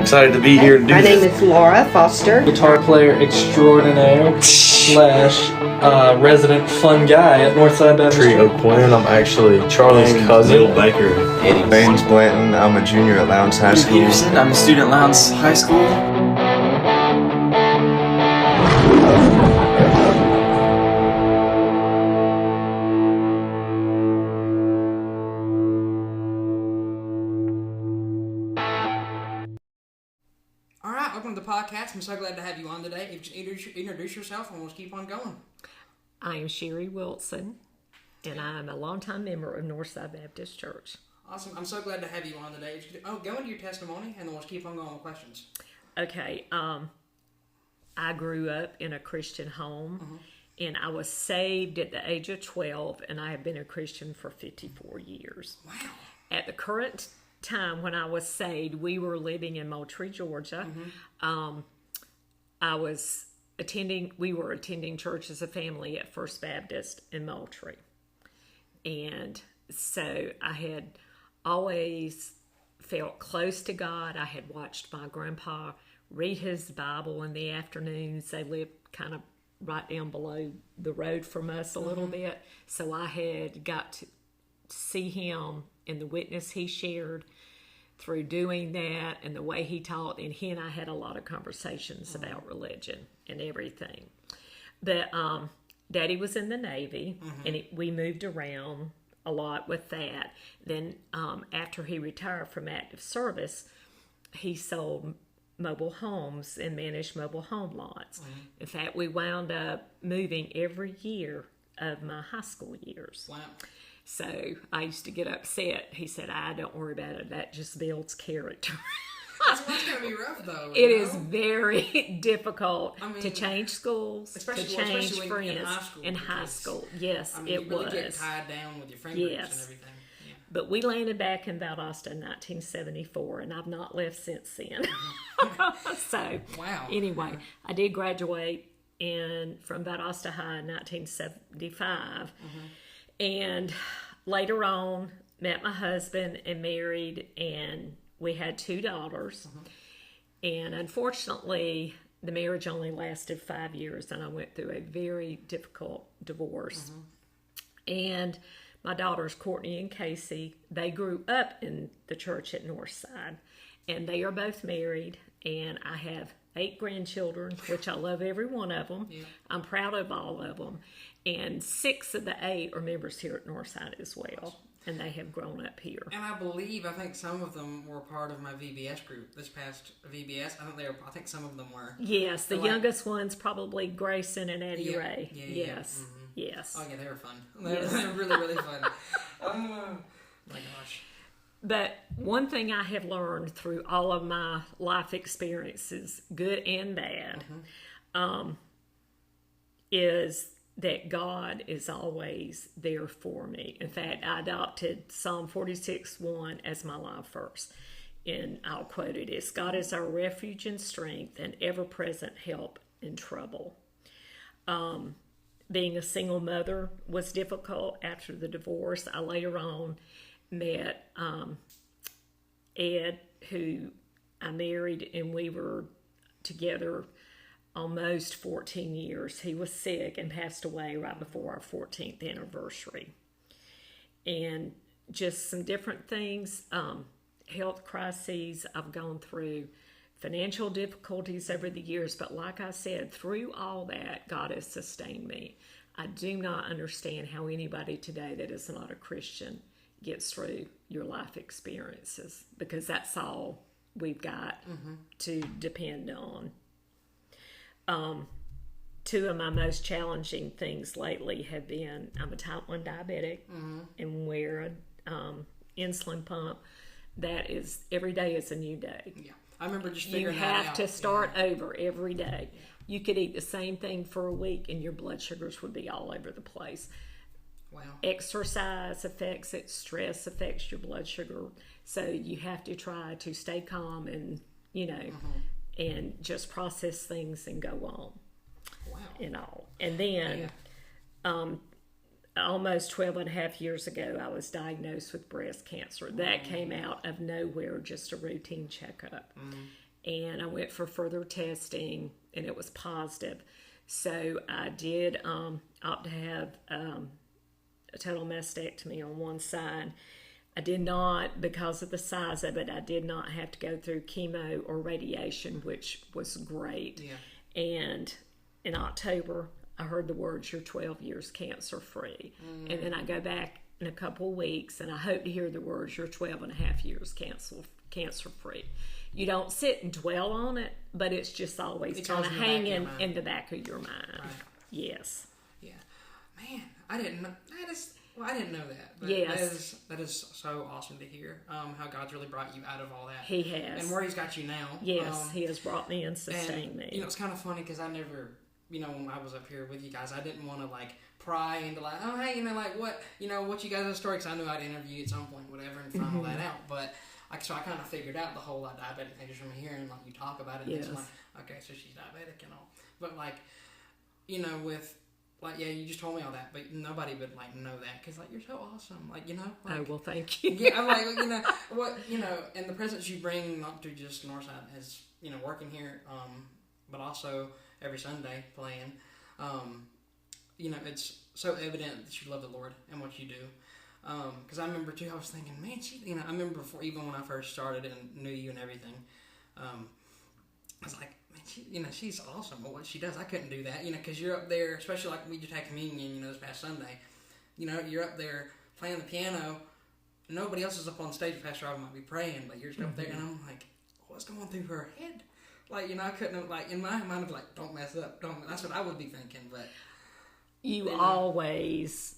excited to be here to do My name this. is Laura Foster. Guitar player extraordinaire slash resident fun guy at Northside Baptist Tree Church. O'Quinn. I'm actually Charlie's cousin. Bill Baker. Eddie Baines Blanton. I'm a junior at Lowndes High Drew School. Peterson. I'm a student at Lowndes High School. All right, welcome to the podcast. I'm so glad to have you on today. If you introduce yourself, and we'll keep on going. I am Sherry Wilson, and I'm a longtime member of Northside Baptist Church. Awesome. I'm so glad to have you on today. Go into your testimony, and then we'll keep on going with questions. Okay, I grew up in a Christian home, and I was saved at the age of 12, and I have been a Christian for 54 years. Wow. At the current time when I was saved, we were living in Moultrie, Georgia. We were attending church as a family at First Baptist in Moultrie. And so I had always felt close to God. I had watched my grandpa read his Bible in the afternoons. They lived kind of right down below the road from us a little bit. So I had got to see him and the witness he shared through doing that and the way he taught. And he and I had a lot of conversations about religion and everything. But Daddy was in the Navy, and we moved around a lot with that. Then after he retired from active service, he sold mobile homes and managed mobile home lots. In fact, we wound up moving every year of my high school years. Wow. So I used to get upset. He said, don't worry about it. That just builds character. That's going to be rough, though. It is very difficult to change schools, to especially change when friends. in high school. In high school, yes, it you really was. get tied down with your friend groups and everything. Yeah. But we landed back in Valdosta in 1974, and I've not left since then. So, wow. Anyway, I did graduate from Valdosta High in 1975. And later on, met my husband and married, and we had 2 daughters. And unfortunately, the marriage only lasted 5 years, and I went through a very difficult divorce. And my daughters, Courtney and Casey, they grew up in the church at Northside, and they are both married, and I have 8 grandchildren, which I love every one of them. Yeah. I'm proud of all of them. And 6 of the 8 are members here at Northside as well. And they have grown up here. And I think some of them were part of my VBS group this past VBS. I think some of them were. Yes, the youngest ones probably Grayson and Eddie Ray. Yes. Yes. Oh yeah, they were fun. They were really, really fun. Oh my gosh. But one thing I have learned through all of my life experiences, good and bad, is that God is always there for me. In fact, I adopted Psalm 46:1 as my life verse. And I'll quote it as, God is our refuge and strength and ever-present help in trouble. Being a single mother was difficult after the divorce. I later on met Ed, who I married, and we were together almost 14 years. He was sick and passed away right before our 14th anniversary. And just some different things, health crises I've gone through, financial difficulties over the years. But like I said, through all that, God has sustained me. I do not understand how anybody today that is not a Christian gets through your life experiences, because that's all we've got to depend on. 2 of my most challenging things lately have been, I'm a type 1 diabetic and wear an insulin pump. That is, every day is a new day. Yeah, I remember just figuring that out. You have to start over every day. Yeah. You could eat the same thing for a week and your blood sugars would be all over the place. Wow. Exercise affects it. Stress affects your blood sugar. So you have to try to stay calm and, and just process things and go on. Wow. And all. And then almost 12 and a half years ago, I was diagnosed with breast cancer. That came out of nowhere, just a routine checkup. and I went for further testing, and it was positive. So I did opt to have a total mastectomy on one side. I did not, because of the size of it, I did not have to go through chemo or radiation, which was great. Yeah. And in October, I heard the words, "You're 12 years cancer-free." And then I go back in a couple of weeks, and I hope to hear the words, "You're 12 and a half years cancer-free." You don't sit and dwell on it, but it's just always kind of hanging in the back of your mind. Right. Yes. Yeah. Man, I didn't know. I didn't know that. But Yes. That is so awesome to hear. How God's really brought you out of all that. He has. And where He's got you now. Yes, He has brought me and sustained me. You know, it's kind of funny because I never, when I was up here with you guys, I didn't want to pry into oh, hey, what you guys' story, because I knew I'd interview you at some point, whatever, and find all that out. But so I kind of figured out the whole diabetic thing just from hearing you talk about it. And Yes. it's okay, so she's diabetic and all. But with you just told me all that, but nobody would know that because you're so awesome. Oh, well, thank you. Yeah, I'm and the presence you bring, not to just Northside as working here, but also every Sunday playing. It's so evident that you love the Lord and what you do. Because I remember too, I was thinking, man, I remember before, even when I first started and knew you and everything, I was like, man, she's awesome at what she does. I couldn't do that, because you're up there, especially we just had communion, this past Sunday. You're up there playing the piano. Nobody else is up on stage. Pastor Robin might be praying, but you're just up there, and I'm like, what's going through her head? I couldn't have, in my mind, I'd be don't mess up. That's what I would be thinking, but. You always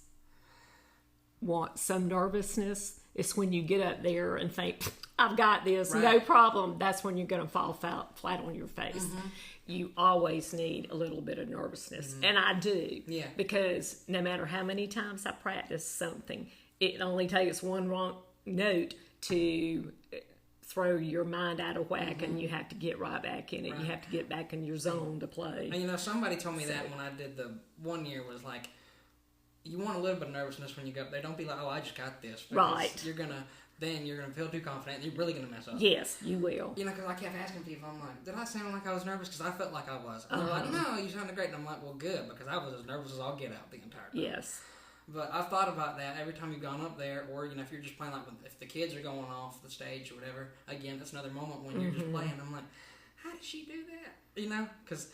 want some nervousness. It's when you get up there and think, I've got this, right. No problem. That's when you're going to fall flat on your face. Mm-hmm. You always need a little bit of nervousness. Mm-hmm. And I do. Yeah. Because no matter how many times I practice something, it only takes one wrong note to throw your mind out of whack, and you have to get right back in it. Right. You have to get back in your zone to play. And somebody told me that when I did the one year was you want a little bit of nervousness when you go up there. Don't be oh, I just got this. Right. You're gonna feel too confident, and you're really gonna mess up. Yes, you will. Because I kept asking people, I'm like, did I sound like I was nervous? Because I felt like I was. And they're like, no, you sounded great. And I'm like, well, good, because I was as nervous as I'll get out the entire time. Yes. But I've thought about that every time you've gone up there, or if you're just playing if the kids are going off the stage or whatever. Again, that's another moment when you're just playing. I'm like, how did she do that? Because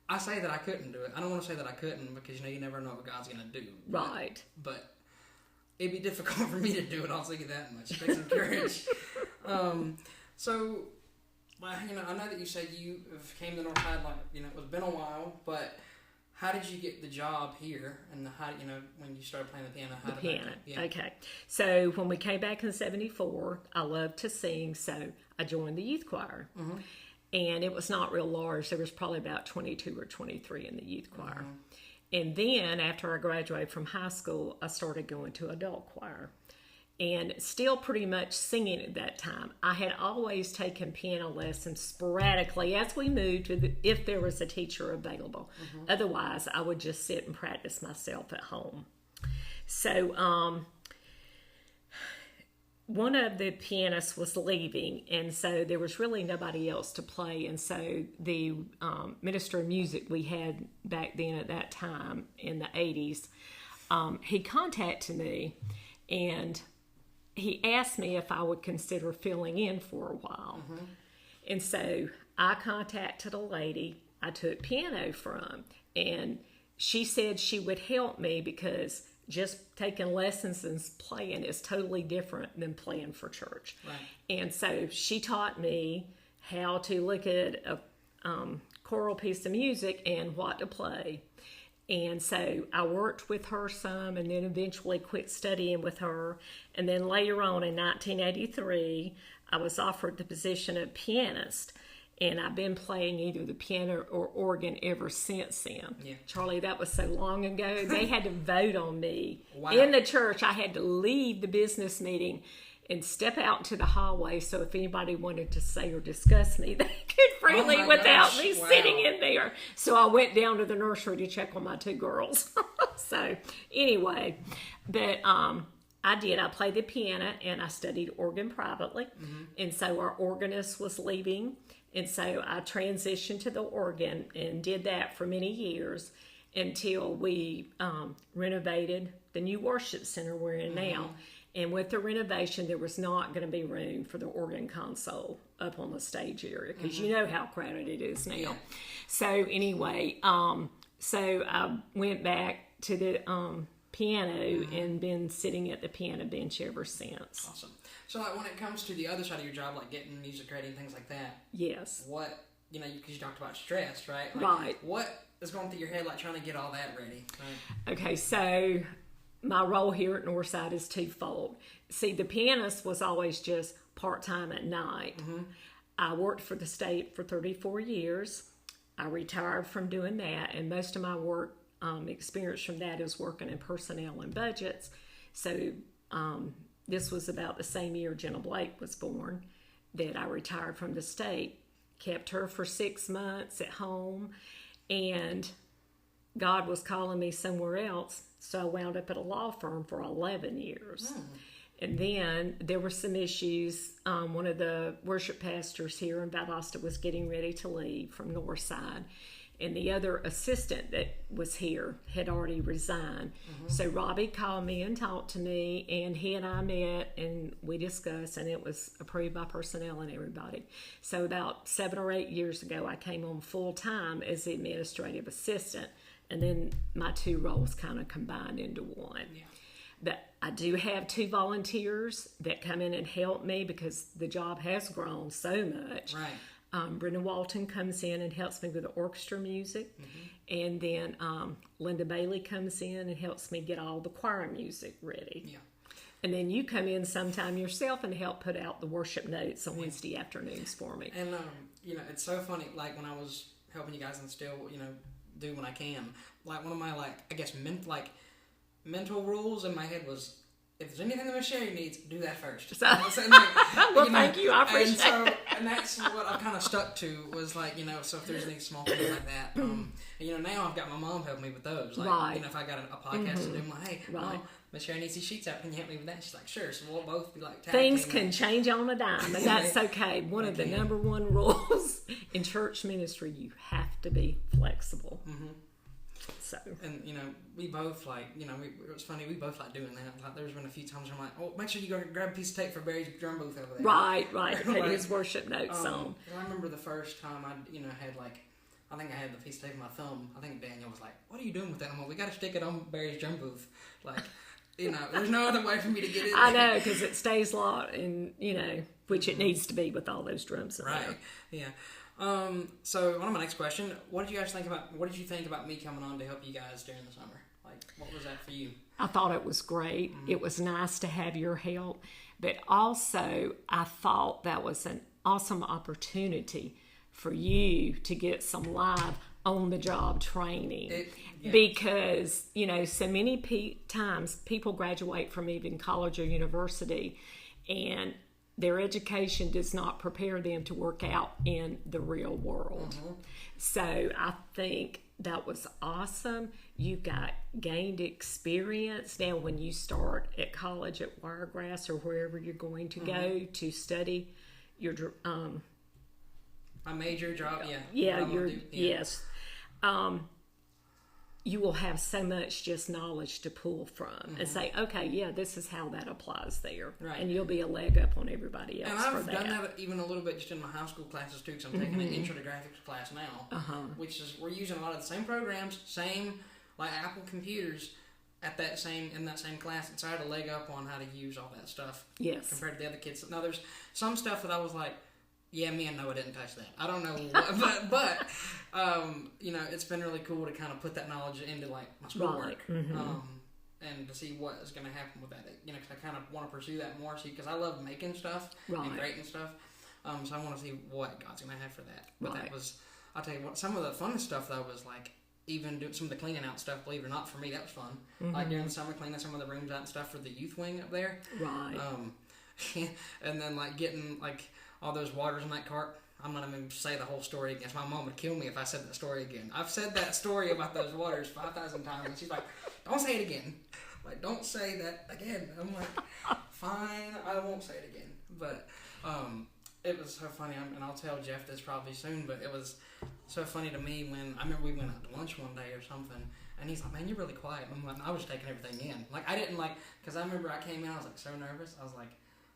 I say that I couldn't do it. I don't want to say that I couldn't because you never know what God's going to do. Right. But it'd be difficult for me to do it. I'll tell you that much. It takes some courage. So, I know that you said you came to Northside it's been a while, but. How did you get the job here, and how when you started playing the piano? Yeah. Okay. So when we came back in '74, I loved to sing, so I joined the youth choir, and it was not real large. There was probably about 22 or 23 in the youth choir, and then after I graduated from high school, I started going to adult choir. And still pretty much singing at that time. I had always taken piano lessons sporadically as we moved, if there was a teacher available. Otherwise, I would just sit and practice myself at home. So one of the pianists was leaving, and so there was really nobody else to play. And so the minister of music we had back then at that time in the 80s, he contacted me, and he asked me if I would consider filling in for a while. And so I contacted a lady I took piano from, and she said she would help me because just taking lessons and playing is totally different than playing for church. Right. And so she taught me how to look at a choral piece of music and what to play. And so I worked with her some, and then eventually quit studying with her. And then later on in 1983, I was offered the position of pianist. And I've been playing either the piano or organ ever since then. Yeah. Charlie, that was so long ago. They had to vote on me. Wow. In the church. I had to leave the business meeting and step out into the hallway, so if anybody wanted to say or discuss me, they could freely without me sitting in there. So I went down to the nursery to check on my two girls. So anyway, but I did. I played the piano and I studied organ privately. And so our organist was leaving. And so I transitioned to the organ and did that for many years until we renovated the new worship center we're in now. And with the renovation, there was not going to be room for the organ console up on the stage area because you know how crowded it is now. Yeah. So anyway, so I went back to the piano and been sitting at the piano bench ever since. Awesome. So like when it comes to the other side of your job, like getting music ready and things like that, Yes. what, you know, because you talked about stress, right? Like, Right. What is going through your head, like trying to get all that ready? Right? Okay, so my role here at Northside is twofold. See, the pianist was always just part-time at night. I worked for the state for 34 years. I retired from doing that, and most of my work experience from that is working in personnel and budgets. So this was about the same year Jenna Blake was born that I retired from the state. Kept her for 6 months at home, and God was calling me somewhere else, so I wound up at a law firm for 11 years. And then there were some issues. One of the worship pastors here in Valdosta was getting ready to leave from Northside, and the other assistant that was here had already resigned. So Robbie called me and talked to me, and he and I met and we discussed, and it was approved by personnel and everybody. So about 7 or 8 years ago, I came on full time as the administrative assistant, and then my two roles kind of combined into one. But I do have 2 volunteers that come in and help me because the job has grown so much. Right. Brenda Walton comes in and helps me with the orchestra music. And then Linda Bailey comes in and helps me get all the choir music ready. Yeah. And then you come in sometime yourself and help put out the worship notes on Wednesday afternoons for me. And, you know, it's so funny, like when I was helping you guys and still, you know, do when I can, like one of my, like, I guess, mental rules in my head was, if there's anything that Miss Sherry needs, do that first. So, well, thank you. I appreciate it. And that's what I kind of stuck to was like, you know, so if there's any small things like that, you know, now I've got my mom helping me with those. Like, you know, if I got a podcast to do, I'm like, hey, Miss Sherry needs these sheets out. Can you help me with that? She's like, sure. So we'll both be like, things can change on a dime, and that's okay. One of the number one rules in church ministry, you have to be flexible. So. And, you know, we both, like, you know, it was funny, we both like doing that. Like, there's been a few times where I'm like, oh, make sure you go grab a piece of tape for Barry's drum booth over there. Right. Put his worship notes on. I remember the first time I, you know, had, like, I think I had the piece of tape in my thumb. I think Daniel was like, what are you doing with that? I'm like, we got to stick it on Barry's drum booth. Like, you know, there's no other way for me to get it. I know, because it stays locked, and, you know, which it needs to be with all those drums in there. Right, yeah. So on to my next question. What did you think about me coming on to help you guys during the summer? Like, what was that for you? I thought it was great. It was nice to have your help, but also I thought that was an awesome opportunity for you to get some live on-the-job training. Because, you know, so many times people graduate from even college or university, and their education does not prepare them to work out in the real world. So I think that was awesome. You gained experience. Now when you start at college at Wiregrass or wherever you're going to go to study your my major job, yes. You will have so much just knowledge to pull from and say, okay, yeah, this is how that applies there. Right. And you'll be a leg up on everybody else for that. And I've done that even a little bit just in my high school classes too, because I'm taking an intro to graphics class now, which is, we're using a lot of the same programs, same, like Apple computers in that same class. And so I had a leg up on how to use all that stuff compared to the other kids. Now there's some stuff that I was like, yeah, me and Noah didn't touch that. I don't know what, but you know, it's been really cool to kind of put that knowledge into like my schoolwork, and to see what is going to happen with that. You know, because I kind of want to pursue that more, because I love making stuff and creating stuff. So I want to see what God's going to have for that. But that was, I'll tell you what, some of the funnest stuff though was like even doing some of the cleaning out stuff. Believe it or not, for me that was fun. Like during the summer, cleaning some of the rooms out and stuff for the youth wing up there. Right. And then like getting like all those waters in that cart. I'm not even say the whole story again. My mom would kill me if I said that story again. I've said that story about those waters 5,000 times, and she's like, "Don't say it again." like, don't say that again. I'm like, fine, I won't say it again. But it was so funny, and I'll tell Jeff this probably soon, but it was so funny to me when, I remember we went out to lunch one day or something, and he's like, man, you're really quiet. I'm like, I was taking everything in. Like, I didn't like, because I remember I came in, I was like so nervous. I was like,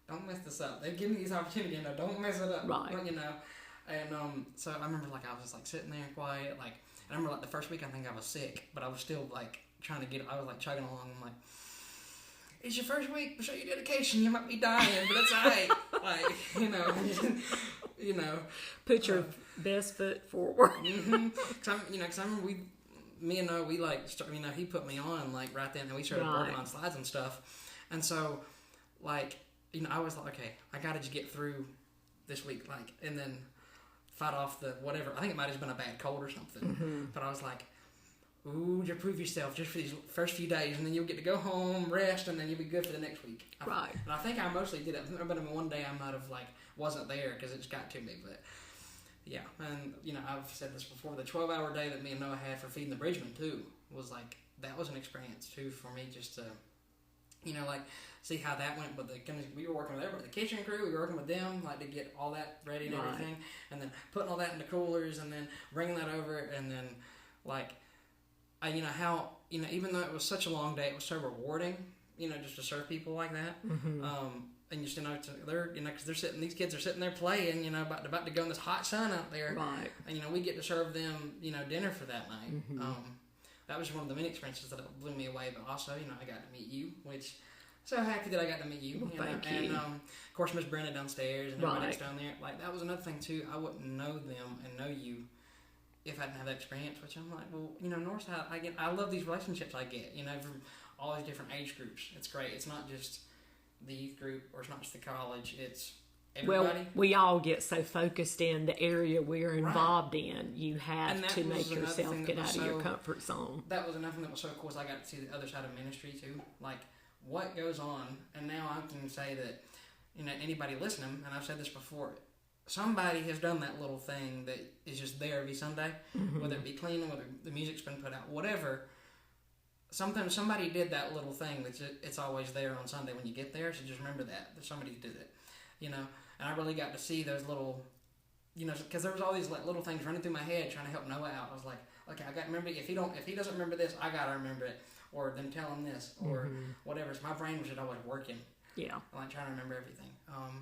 don't mess this up. They give me these opportunities, don't mess it up. Right. You know. And so I remember like I was just like sitting there quiet. Like I remember like the first week I think I was sick, but I was still like trying to get. I was like chugging along. I'm like, it's your first week. Show your dedication. You might be dying, but it's alright. Like you know. Put your best foot forward. Because I remember me and Noah, we like he put me on like right then, and we started working on slides and stuff. And so like I was like, okay, I got to just get through this week, like, and then fight off the whatever. I think it might have been a bad cold or something. But I was like, ooh, just prove yourself just for these first few days, and then you'll get to go home, rest, and then you'll be good for the next week. Right. And I think I mostly did it. But one day I might have like wasn't there because it just got to me. But yeah, and I've said this before. The 12-hour day that me and Noah had for feeding the Bridgman too was like that was an experience too for me, just to like see how that went. But we were working with everybody, the kitchen crew. We were working with them like to get all that ready and everything, and then putting all that into coolers, and then bringing that over, and then like how even though it was such a long day, it was so rewarding. Just to serve people like that. And just they're because they're sitting. These kids are sitting there playing. About to go in this hot sun out there. Right. And we get to serve them. Dinner for that night. That was one of the many experiences that blew me away. But also, I got to meet you, which so happy that I got to meet you. Thank you. And of course, Miss Brenda downstairs and everybody else down there. Like that was another thing too. I wouldn't know them and know you if I didn't have that experience. Which I'm like, well, Northside. I love these relationships I get. From all these different age groups. It's great. It's not just the youth group, or it's not just the college. It's everybody. Well, we all get so focused in the area we're involved in. You have to make yourself get out of your comfort zone. That was another thing that was so cool. Is I got to see the other side of ministry too, like what goes on. And now I can say that anybody listening, and I've said this before, somebody has done that little thing that is just there every Sunday, whether it be cleaning, whether the music's been put out, whatever. Sometimes somebody did that little thing it's always there on Sunday when you get there, so just remember that somebody did it, and I really got to see those little, because there was all these like little things running through my head trying to help Noah out. I was like, okay, I got to remember, if he doesn't remember this, I got to remember it, or them tell him this, or whatever. So my brain was just always working. Yeah. Like trying to remember everything.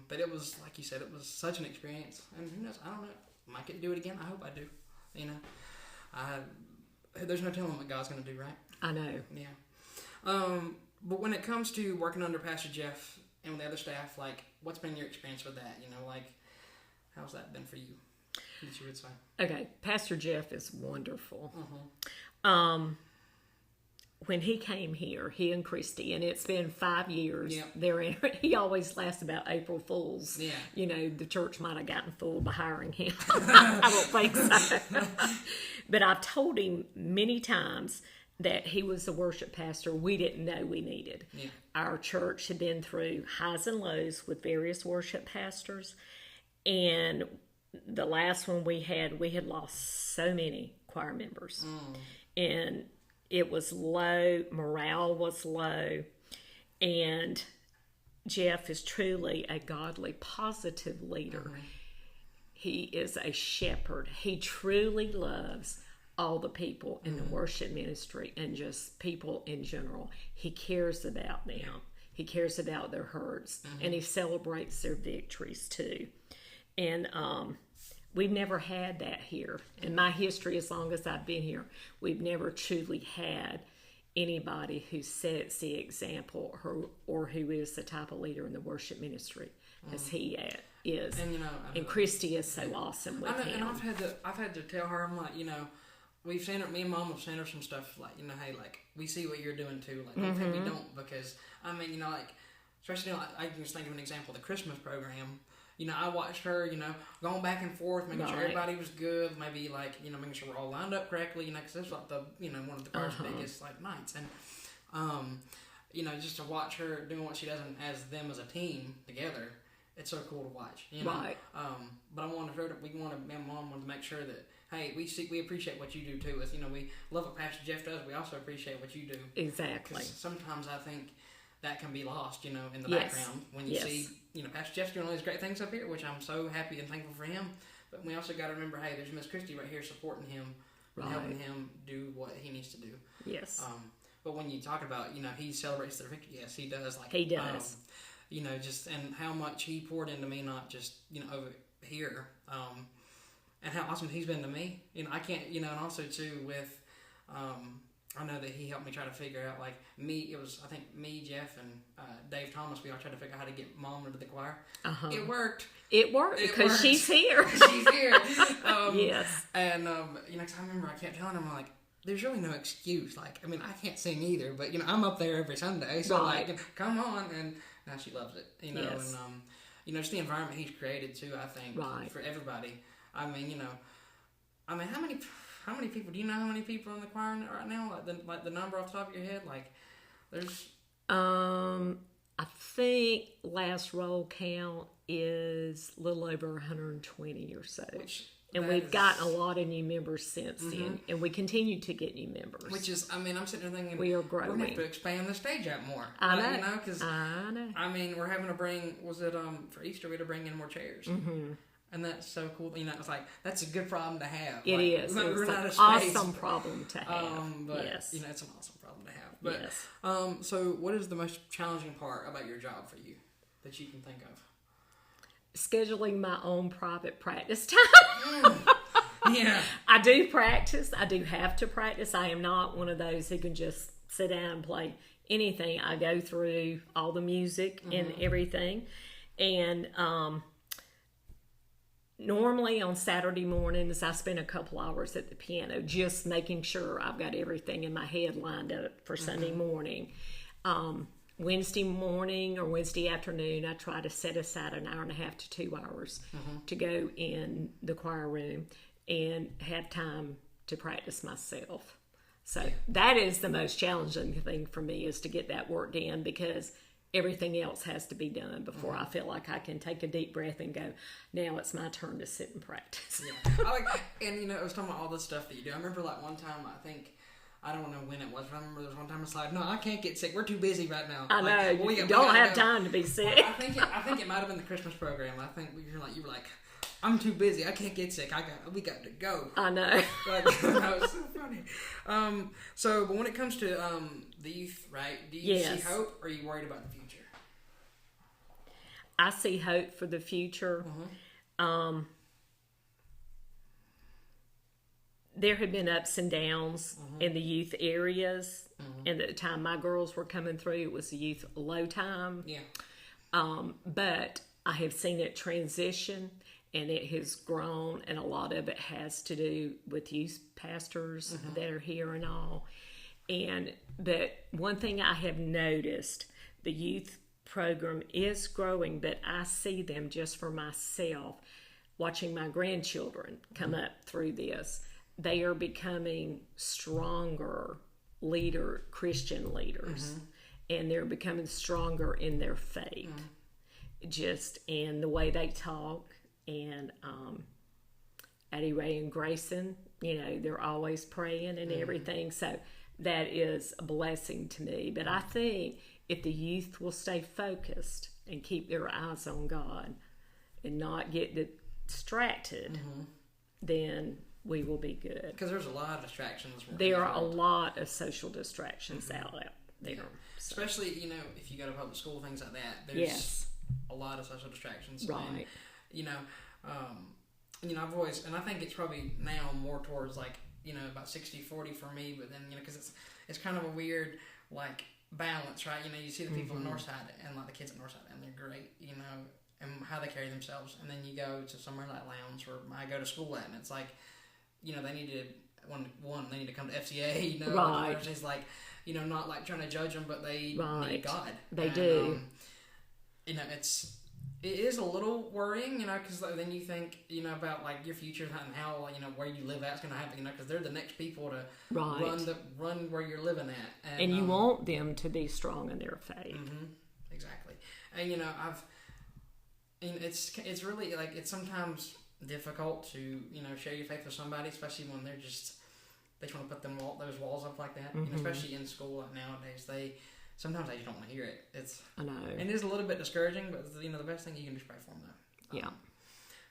But it was, like you said, it was such an experience, and who knows, I don't know, might get to do it again. I hope I do. There's no telling what God's going to do, right? I know. Yeah. But when it comes to working under Pastor Jeff and with the other staff, like, what's been your experience with that? Like, how's that been for you? That you would say. Okay, Pastor Jeff is wonderful. When he came here, he and Christy, and it's been 5 years. Yep. He always laughs about April Fools. Yeah. The church might have gotten full by hiring him. I don't think so. But I've told him many times that he was the worship pastor we didn't know we needed. Yeah. Our church had been through highs and lows with various worship pastors, and the last one we had lost so many choir members. And it was low, morale was low, and Jeff is truly a godly, positive leader. He is a shepherd. He truly loves all the people in the worship ministry and just people in general. He cares about them. He cares about their hurts, and he celebrates their victories too. And we've never had that here. In my history, as long as I've been here, we've never truly had anybody who sets the example or who is the type of leader in the worship ministry as he is. And Christy is so awesome with him. And I've had to tell her, I'm like, we've seen her, me and Mom have sent her some stuff like, hey, like, we see what you're doing too. Like, maybe don't, because, like, especially, I can just think of an example, the Christmas program. I watched her, going back and forth, making sure everybody was good, maybe, like, making sure we're all lined up correctly, because this was, like, one of the choir's biggest, like, nights. And, just to watch her doing what she does as them as a team together, it's so cool to watch, you know. Right. But I wanted her to, me and Mom wanted to make sure that, hey, we appreciate what you do too. As you know, we love what Pastor Jeff does. We also appreciate what you do. Exactly. 'Cause sometimes I think that can be lost, you know, in the Yes. background when you see, you know, Pastor Jeff's doing all these great things up here, which I'm so happy and thankful for him. But we also got to remember, hey, there's Miss Christie right here supporting him and helping him do what he needs to do. Yes. But when you talk about, you know, he celebrates their victory, yes, he does. Like He does. You know, just and how much he poured into me, not just, you know, over here, and how awesome he's been to me. You know, I can't, you know, and also too with, I know that he helped me try to figure out, like, me, it was, I think, me, Jeff, and Dave Thomas, we all tried to figure out how to get Mom into the choir. It worked. It worked because she's here. She's here. Yes. And, you know, 'cause I remember I kept telling him, like, there's really no excuse. Like, I mean, I can't sing either, but, you know, I'm up there every Sunday, so, Right. like, come on. And now she loves it, you know. Yes. And, you know, just the environment he's created, too, I think, Right. for everybody. I mean, you know, how many people, do you know how many people are in the choir right now? Like the number off the top of your head? Like, there's... I think last roll count is a little over 120 or so. And we've gotten a lot of new members since then, and we continue to get new members. Which is, I mean, I'm sitting there thinking, we are growing. We're going to have to expand the stage out more. I know. You know, because, I know. I mean, we're having to bring, for Easter, we had to bring in more chairs. Mm-hmm. And that's so cool. You know, it's like, that's a good problem to have. It like, is. We're It's not an a space. awesome problem to have. But, yes. you know, it's an awesome problem to have. But, yes. So what is the most challenging part about your job for you that you can think of? Scheduling my own private practice time. Yeah. I do practice. I do have to practice. I am not one of those who can just sit down and play anything. I go through all the music and everything. And normally on Saturday mornings, I spend a couple hours at the piano just making sure I've got everything in my head lined up for Sunday morning. Wednesday morning or Wednesday afternoon, I try to set aside an hour and a half to 2 hours to go in the choir room and have time to practice myself. So that is the most challenging thing for me, is to get that work in, because everything else has to be done before I feel like I can take a deep breath and go, now it's my turn to sit and practice. And, you know, I was talking about all the stuff that you do. I remember, like, one time, I don't know when it was, but I remember there was one time it's like, no, I can't get sick. We're too busy right now. I know. Like, you don't have time to be sick. Well, I think it might have been the Christmas program. I think you were like, I'm too busy. I can't get sick. We got to go. I know. Like, that was so funny. So, but when it comes to the youth, right? Do you see hope, or are you worried about the future? I see hope for the future. There have been ups and downs in the youth areas. And at the time my girls were coming through, it was the youth low time. Yeah. But I have seen it transition, and it has grown, and a lot of it has to do with youth pastors that are here and all. But one thing I have noticed, the youth program is growing, but I see them just for myself, watching my grandchildren come up through this. They are becoming stronger Christian leaders, and they're becoming stronger in their faith, just in the way they talk. And Addie Ray and Grayson, you know, they're always praying and everything. So that is a blessing to me. But I think if the youth will stay focused and keep their eyes on God and not get distracted, then we will be good. Because there's a lot of distractions. There are a lot of social distractions out there. Yeah. Especially, you know, if you go to public school, things like that, there's a lot of social distractions. Right. And, you know, I've always, and I think it's probably now more towards, like, you know, about 60-40 for me, but then, you know, because it's kind of a weird, like, balance, right? You know, you see the people at Northside and, like, the kids at Northside, and they're great, you know, and how they carry themselves. And then you go to somewhere like Lowndes, where I go to school at, and it's like, you know, they need to, they need to come to FCA, you know, right. Like, it's like, you know, not like trying to judge them, but they need God. They do. You know, it is a little worrying, you know, because then you think, you know, about, like, your future and how, you know, where you live at is going to happen, you know, because they're the next people to run where you're living at. And you want them to be strong in their faith. Exactly. And, you know, and it's really like it's sometimes difficult to share your faith with somebody, especially when they just want to put those walls up like that. And especially in school like nowadays, sometimes they just don't want to hear it. I know, and it is a little bit discouraging, but the best thing you can do is pray for them though. Yeah.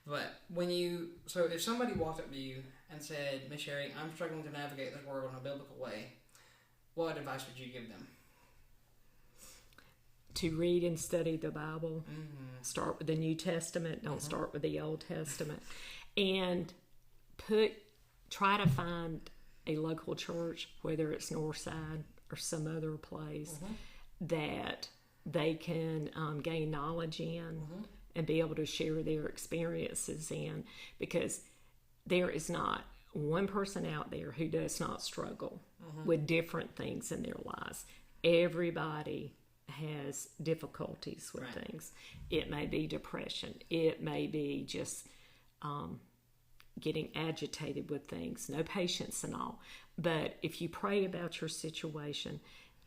But if somebody walked up to you and said, Miss Sherry, I'm struggling to navigate this world in a biblical way, what advice would you give them? To read and study the Bible. Start with the New Testament. Don't start with the Old Testament. And try to find a local church, whether it's Northside or some other place, that they can gain knowledge in and be able to share their experiences in, because there is not one person out there who does not struggle with different things in their lives. Everybody has difficulties with things. It may be depression. It may be just getting agitated with things, no patience and all. But if you pray about your situation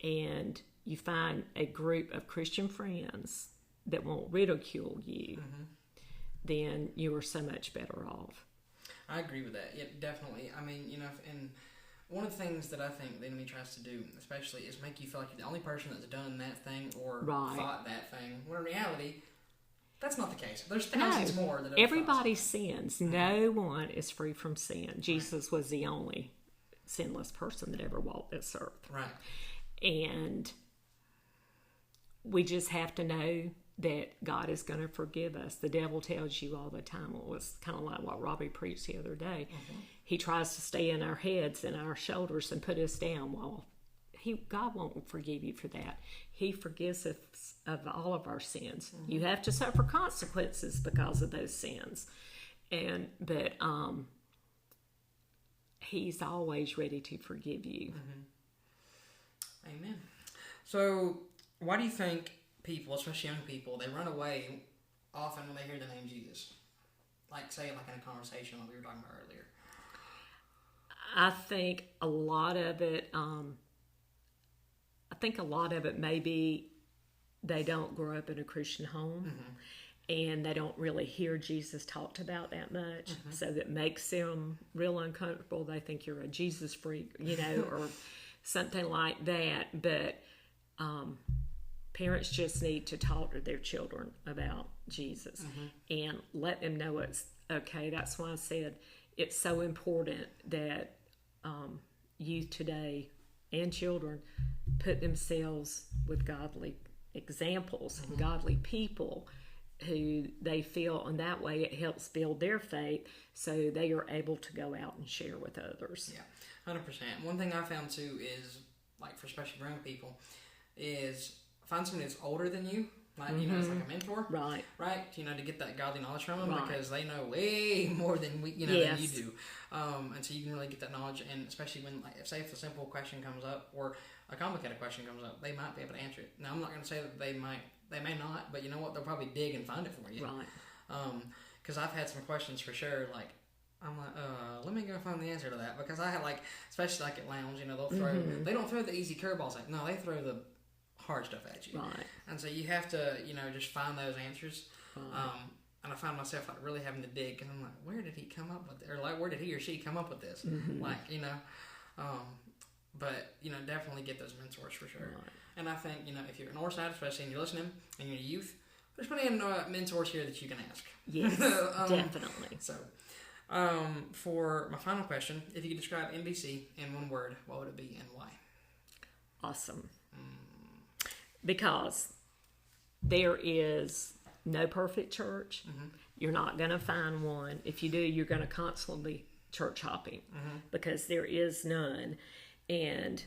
and you find a group of Christian friends that won't ridicule you, then you are so much better off. I agree with that. Yeah, definitely. I mean, and one of the things that I think the enemy tries to do, especially, is make you feel like you're the only person that's done that thing or thought that thing. When in reality, that's not the case. There's thousands more that everybody sins. No one is free from sin. Jesus was the only sinless person that ever walked this earth. Right. And we just have to know that God is going to forgive us. The devil tells you all the time. It was kind of like what Robbie preached the other day. He tries to stay in our heads and our shoulders and put us down. Well, God won't forgive you for that. He forgives us of all of our sins. You have to suffer consequences because of those sins. But He's always ready to forgive you. Amen. So, why do you think people, especially young people, they run away often when they hear the name Jesus? Like, say, like in a conversation like we were talking about earlier. I think a lot of it maybe they don't grow up in a Christian home and they don't really hear Jesus talked about that much. So that makes them real uncomfortable. They think you're a Jesus freak, or something like that. But parents just need to talk to their children about Jesus and let them know it's okay. That's why I said it's so important that youth today and children put themselves with godly examples and godly people who they feel, and that way it helps build their faith so they are able to go out and share with others. Yeah, 100%. One thing I found too is, like, for especially young people, is find somebody that's older than you, like, it's like a mentor, right? To get that godly knowledge from them, because they know way more than than you do, and so you can really get that knowledge. And especially when, like, say if a simple question comes up or a complicated question comes up, they might be able to answer it. Now, I'm not going to say that they may not, but you know what? They'll probably dig and find it for you, right? Because I've had some questions for sure, like, I'm like, let me go find the answer to that, because I had, like, especially like at Lounge, they'll throw, they don't throw the easy curveballs, like, no, they throw the hard stuff at you, right? And so you have to, just find those answers. And I find myself, like, really having to dig, because I'm like, where did he come up with it? Or, like, where did he or she come up with this? Like, but definitely get those mentors for sure. Right. And I think, if you're at Northside, especially, and you're listening, and you're a youth, there's plenty of mentors here that you can ask. Yes, definitely. So, for my final question, if you could describe NBC in one word, what would it be and why? Awesome. Because there is no perfect church. You're not going to find one. If you do, you're going to constantly church hopping, because there is none. And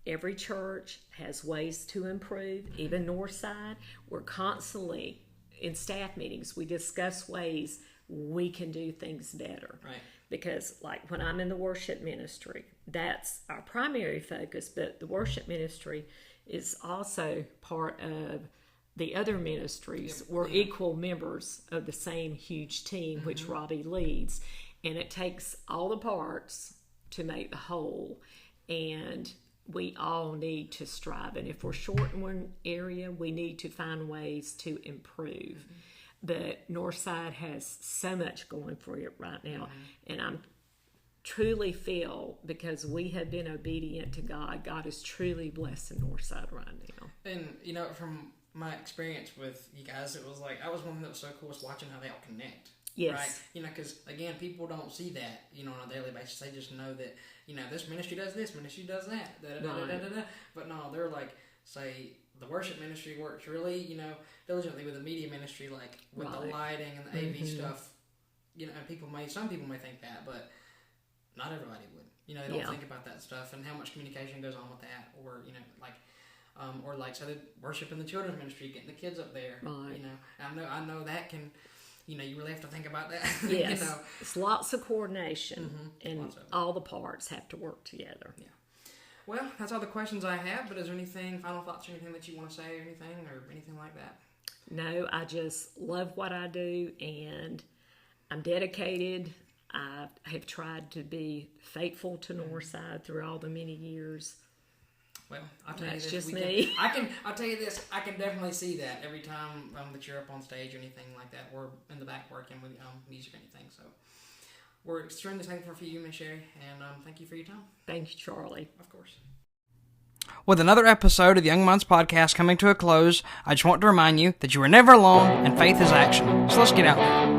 every church has ways to improve. Even Northside, we're constantly in staff meetings. We discuss ways we can do things better. Right. Because, like, when I'm in the worship ministry, that's our primary focus, but the worship ministry is also part of the other ministries. Yep. We're equal members of the same huge team, which Robbie leads. And it takes all the parts to make the whole. And we all need to strive. And if we're short in one area, we need to find ways to improve. But Northside has so much going for it right now. And I'm truly feel, because we have been obedient to God, God is truly blessing Northside right now. And, you know, from my experience with you guys, it was like, I was one that was so cool was watching how they all connect. Yes. Right? You know, because, again, people don't see that, you know, on a daily basis. They just know that, you know, this ministry does this, ministry does that, da-da-da-da-da-da. But no, they're like, say, the worship ministry works really, you know, diligently with the media ministry, like, with the lighting and the AV stuff. You know, and some people may think that, but not everybody would. You know, they don't think about that stuff and how much communication goes on with that, or, you know, like, so the worship in the children's ministry, getting the kids up there. Right. You know, I know that can, you know, you really have to think about that. Yes. You know. It's lots of coordination, and all the parts have to work together. Yeah. Well, that's all the questions I have, but is there anything, final thoughts or anything that you want to say or anything like that? No, I just love what I do, and I'm dedicated. I have tried to be faithful to Northside through all the many years. Well, I'll tell you this. Just me. I'll tell you this. I can definitely see that every time that you're up on stage or anything like that, or in the back working with music or anything. So we're extremely thankful for you, Miss Sherry, and thank you for your time. Thank you, Charlie. Of course. With another episode of the Young Minds Podcast coming to a close, I just want to remind you that you are never alone and faith is action. So let's get out there.